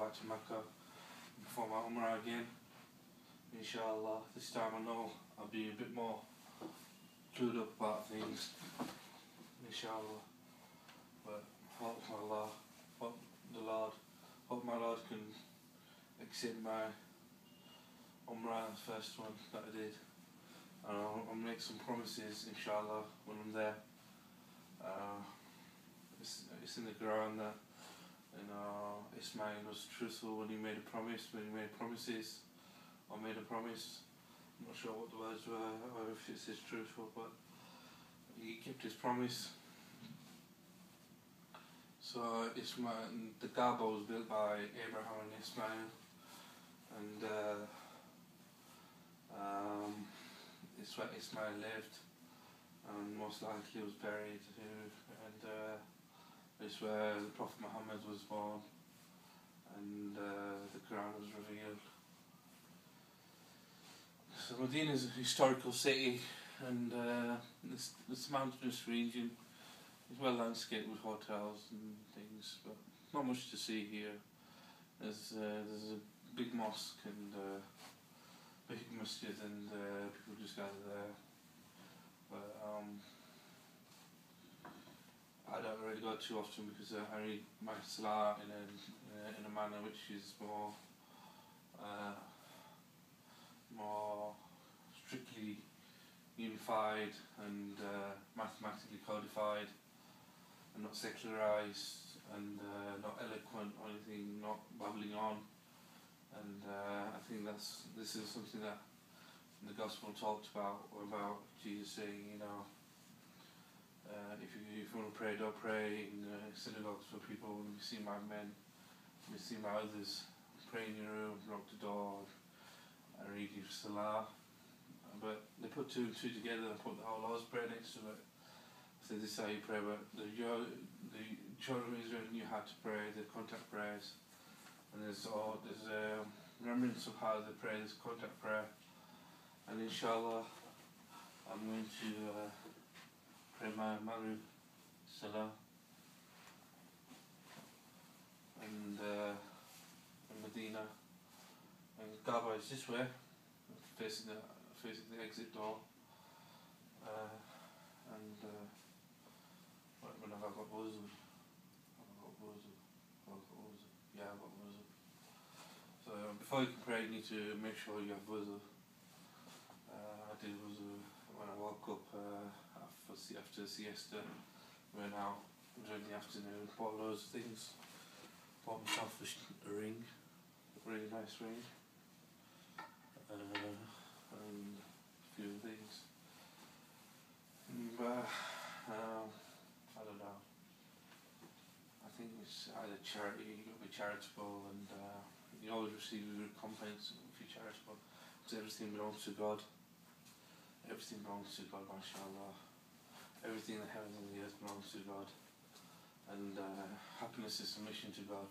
back to Mecca before my Umrah again. Inshallah, this time I know I'll be a bit more clued up about things. Inshallah. But hope my Lord can accept my Umrah, the first one that I did. And I'll make some promises, inshallah, when I'm there. It's in the Quran that Ismail was truthful when he made a promise, when he made promises, or made a promise. I'm not sure what the words were, or if it says truthful, but he kept his promise. So the Kaaba was built by Abraham and Ismail, and it's where Ismail lived, and most likely was buried too, and it's where the Prophet Muhammad was born, and the Quran was revealed. So Medinah is a historical city, and this mountainous region. It's well landscaped with hotels and things, but not much to see here. There's a big mosque and big masjid, and people just gather there. But I don't really go too often because I read my Salat in a manner which is more strictly unified and mathematically codified, and not secularized, and not eloquent or anything, not babbling on. And I think this is something that the Gospel talked about Jesus saying, if you want to pray, don't pray in synagogues for people. When you see my men, when you see my others, pray in your room, lock the door, and read your Salah. But they put two and two together and put the whole Lord's Prayer next to it. So this is how you pray, but the children of Israel knew how to pray, the contact prayers. And there's remembrance of how they pray, this contact prayer. And inshallah, I'm going to pray my Magrib Salah and in Medinah. And Kaaba is this way, facing the exit door. When I've got wuzu. Yeah, I've got wuzu. So before you can pray, you need to make sure you have wuzu. I did wuzu when I woke up after siesta. Went out during the afternoon, bought loads of things. Bought myself a ring, a really nice ring, and a few things. But I don't know. I think it's either charity, you've got to be charitable, and you always receive a recompense if you're charitable, because everything belongs to God. Everything belongs to God, mashallah. Everything in the heavens and the earth belongs to God. And happiness is submission to God.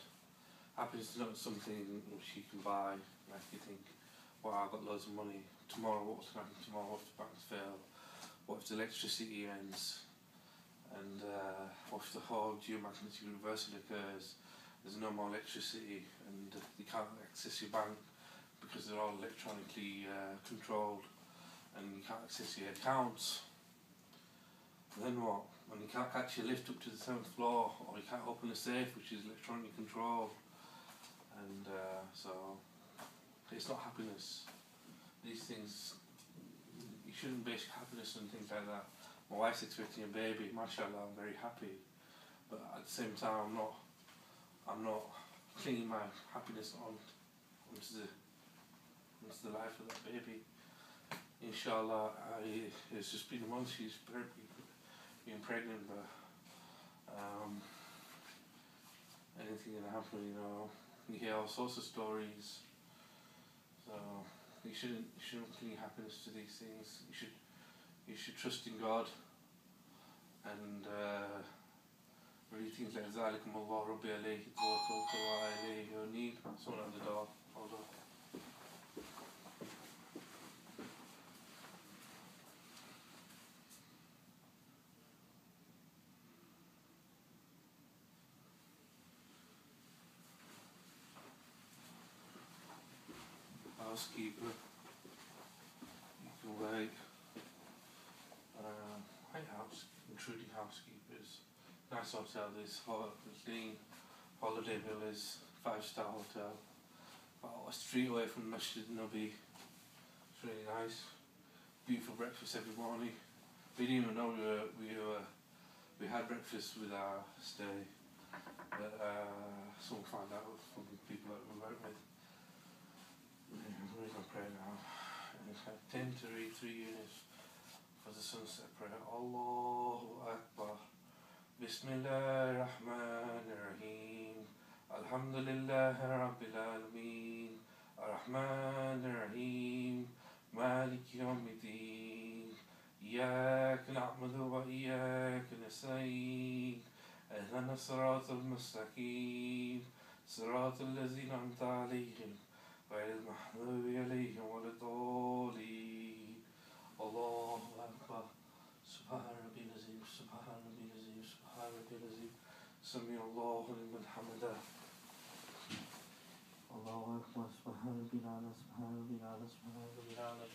Happiness is not something which you can buy, like you think, wow, I've got loads of money, tomorrow what's going to happen tomorrow, what if the banks fail? What if the electricity ends, and what if the whole geomagnetic reversal occurs? There's no more electricity, and you can't access your bank because they're all electronically controlled, and you can't access your accounts. And then what? When you can't catch your lift up to the 7th floor, or you can't open a safe which is electronically controlled, and so it's not happiness. These things. You shouldn't base happiness on things like that. My wife's expecting a baby, mashallah, I'm very happy. But at the same time, I'm not clinging my happiness onto the life of that baby. Inshallah, it's just been a month she's being pregnant, but anything can happen, You hear all sorts of stories. So you shouldn't cling happiness to these things. You should trust in God, and read things like ذَلِكُمُ اللَّهُ رَبِّي عَلَيْهِ تَوَكَّلْتُ وَعَلَيْهِ أُنِيبُ. Someone at the door. Hold on. housekeeper. You can wait. Hey, intruding housekeepers. Nice hotel. This clean holiday village, 5-star hotel. About a street away from Masjid Nabi. It's really nice. Beautiful breakfast every morning. We didn't even know we had breakfast with our stay, but someone found out from the people that we work with. We're going to pray now. And I tend to read 3 units for the sunset prayer. Allahu Akbar. Bismillah ar-Rahman ar-Rahim. Alhamdulillah Rabbil Alameen. Ar-Rahman ar-Rahim. Malik Yawmiddin. إياك نعبد وإياك نستعين اهدنا الصراط المستقيم صراط الذين أنعمت عليهم غير المغضوب عليهم ولا الضالين الله أكبر سبحان ربي العظيم سبحان ربي العظيم سبحان ربي العظيم سمع الله لمن حمده الله أكبر سبحان ربي الأعلى سبحان ربي الأعلى سبحان ربي الأعلى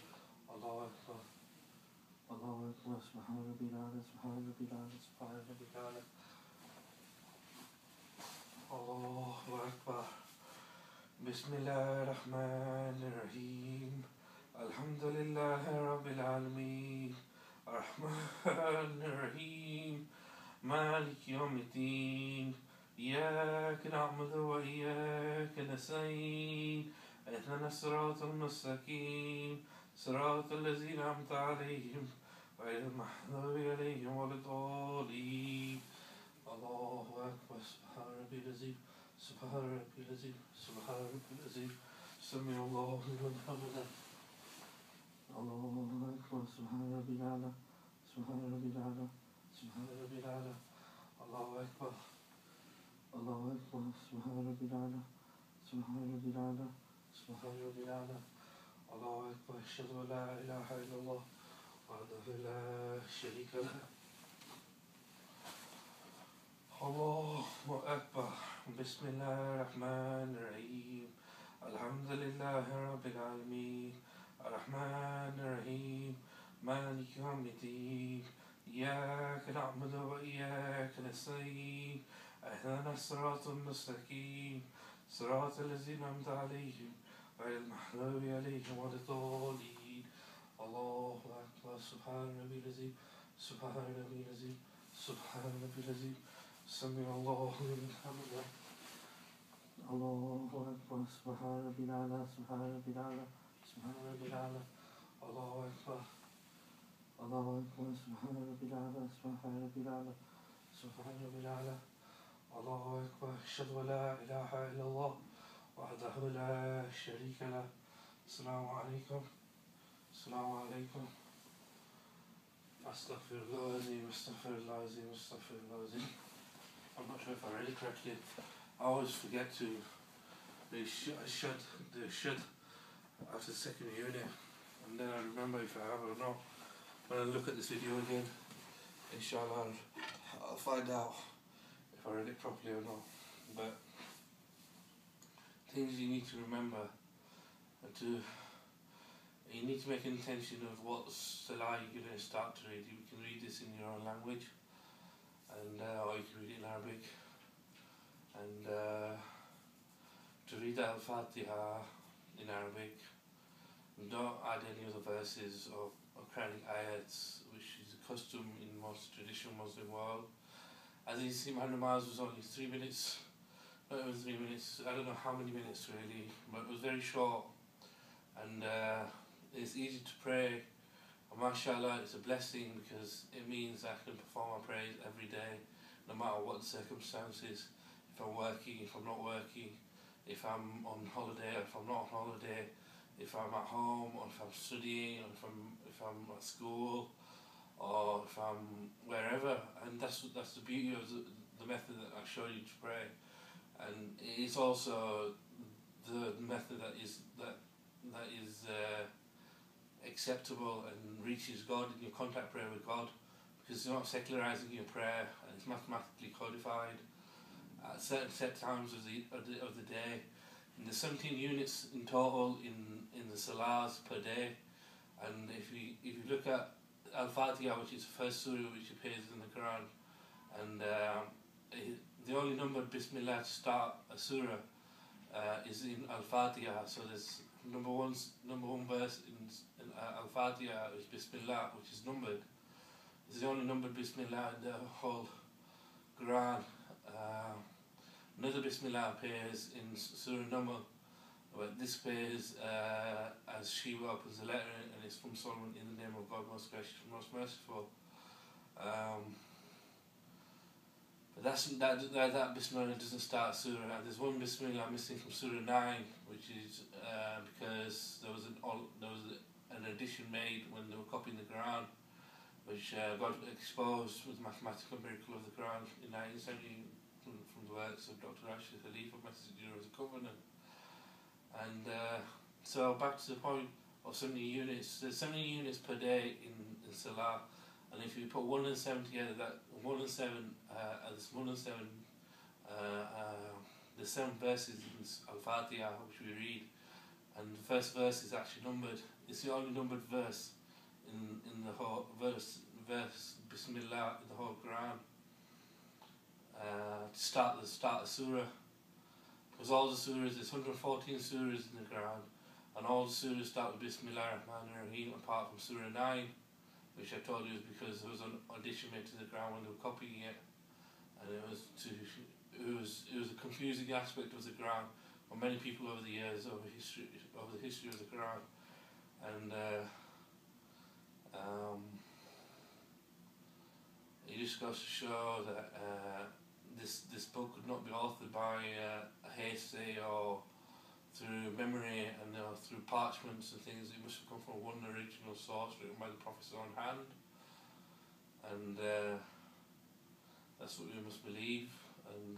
الله أكبر الله أكبر سبحان ربي الأعلى سبحان ربي الأعلى سبحان ربي الأعلى الله أكبر بسم الله الرحمن الرحيم الحمد لله رب العالمين الرحمن الرحيم مالك يوم الدين إياك نعبد وإياك نستعين اهدنا الصراط المستقيم صراط الذين أنعمت عليهم غير المغضوب عليهم ولا الضالين الله أكبر سبحان ربي العظيم سبحان ربي العظيم سبحان ربي العظيم سمع الله لمن حمده الله أكبر سبحان ربي الأعلى سبحان ربي الأعلى سبحان ربي الأعلى الله أكبر الله أكبر سبحان ربي الأعلى سبحان ربي الأعلى سبحان ربي الأعلى الله أكبر أشهد أن لا إله إلا الله وحده لا شريك له الله أكبر بسم الله الرحمن الرحيم الحمد لله رب العالمين الرحمن الرحيم مالك يوم الدين إياك نعبد وإياك نستعين اهدنا الصراط المستقيم صراط الذين أنعمت عليهم غير المغضوب عليهم ولا الضالين الله أكبر سبحان ربي العظيم سبحان ربي العظيم سبحان ربي العظيم سمع الله لمن حمده الله أكبر سبحان ربي الأعلى سبحان ربي الأعلى سبحان ربي الأعلى الله أكبر الله أكبر سبحان ربي الأعلى سبحان ربي الأعلى سبحان ربي الأعلى الله أكبر أشهد أن لا إله إلا الله وحده لا شريك له السلام عليكم السلام عليكم أستغفر الله العظيم أستغفر الله العظيم أستغفر الله العظيم. I'm not sure if I read it correctly. I always forget to the shud after the second unit, and then I remember if I have it or not. When I look at this video again, inshallah I'll find out if I read it properly or not. But things you need to remember you need to make an intention of what salah you're going to start to read. You can read this in your own language, and or you can read it in Arabic, and to read the Al-Fatiha in Arabic. Don't add any other verses or Quranic ayats, which is a custom in most traditional Muslim world. As you see, my namaz was only 3 minutes. Not even 3 minutes. I don't know how many minutes really, but it was very short, and it's easy to pray. And mashallah, it's a blessing because it means I can perform my prayers every day, no matter what the circumstances. If I'm working, if I'm not working, if I'm on holiday, if I'm not on holiday, if I'm at home, or if I'm studying, or if I'm at school, or if I'm wherever. And that's the beauty of the method that I showed you to pray. And it's also the method that is acceptable and reaches God in your contact prayer with God, because you're not secularizing your prayer, and it's mathematically codified at certain set times of the day. And there's 17 units in total in the salahs per day. And if you look at Al-Fatiha, which is the first surah which appears in the Quran, and the only numbered Bismillah to start a surah is in Al-Fatiha. So there's number one verse in Al-Fatiha is Bismillah, which is numbered. It's the only numbered Bismillah in the whole Quran. Another Bismillah appears in Surah Naml, but this appears as Shiva opens the letter, and it's from Solomon, in the name of God, most gracious, most merciful. But that Bismillah doesn't start Surah. There's one Bismillah missing from Surah 9, which is because there was an addition made when they were copying the Quran, which got exposed with the mathematical miracle of the Quran in 1970 from the works of Dr. Rashid Khalif of Messiha as a Covenant. And so back to the point of 70 units. There's 70 units per day in Salah, and if you put 1 and 7 together, that 1 and 7, there's 1 and 7, the 7 verses in Al-Fatiha which we read, and the first verse is actually numbered. It's the only numbered verse in the whole verse Bismillah in the whole Quran. To start the surah, because all the surahs, there's 114 surahs in the Quran, and all the surahs start with Bismillah Rahman Rahim, apart from Surah 9, which I told you is because there was an addition made to the Quran when they were copying it, and it was a confusing aspect of the Quran for many people over the years, over the history of the Quran, and it just goes to show that this book could not be authored by a hearsay or through memory and through parchments and things. It must have come from one original source written by the Prophet's own hand, and that's what we must believe. And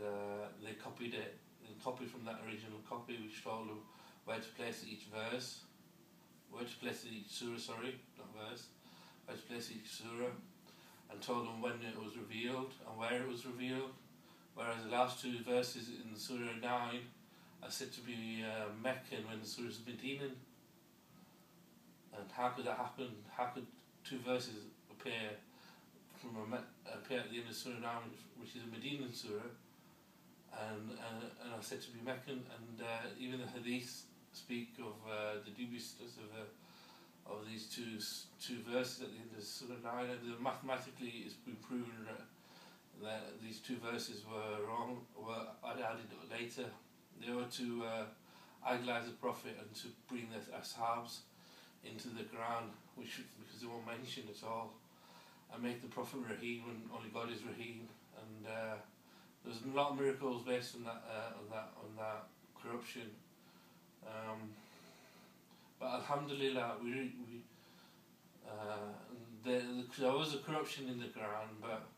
they copied it. They copied from that original copy, which told them where to place each verse, where to place each surah. Sorry, not verse. Where to place each surah, and told them when it was revealed and where it was revealed. Whereas the last 2 verses in Surah 9 are said to be Meccan when the Surah is Medinah. And how could that happen? How could 2 verses appear at the end of Surah 9, which is a Medinah Surah, and are said to be Meccan? And even the Hadith speak of the dubiousness of these two verses at the end of Surah 9. And mathematically, it's been proven that these 2 verses were wrong, were added later. They were to idolize the Prophet and to bring the Ashabs into the Quran, because they weren't mentioned at all, and make the Prophet Rahim when only God is Rahim. And there's a lot of miracles based on that corruption. But Alhamdulillah, there was a corruption in the Quran, but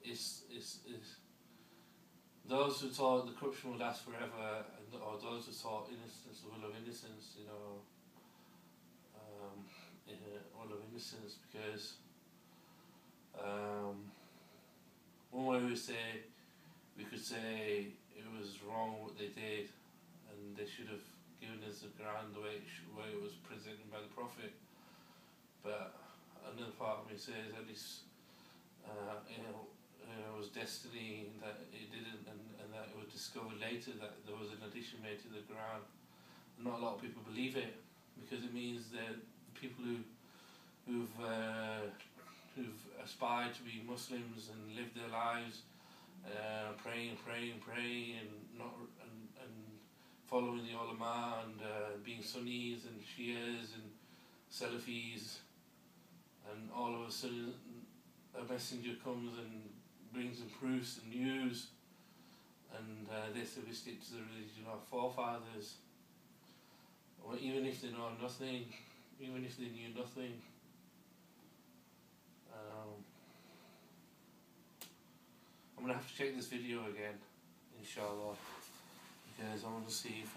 it's those who thought the corruption would last forever, or those who thought innocence, the will of innocence, will of innocence, because one way we could say it was wrong what they did, and they should have given us the Quran the way it was presented by the Prophet. But another part of me says at least it was destiny that it didn't, and that it was discovered later that there was an addition made to the Quran. Not a lot of people believe it, because it means that people who've aspired to be Muslims and lived their lives praying, and following the ulama, and being Sunnis and Shias and Salafis, and all of a sudden a messenger comes and brings them proofs and news, and they say we stick to the religion of our forefathers, or even if they know nothing, even if they knew nothing. I'm going to have to check this video again, inshallah, because I want to see if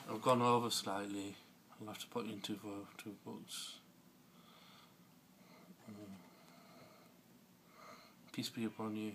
I've gone over slightly. I'll have to put into two books. Peace be upon you.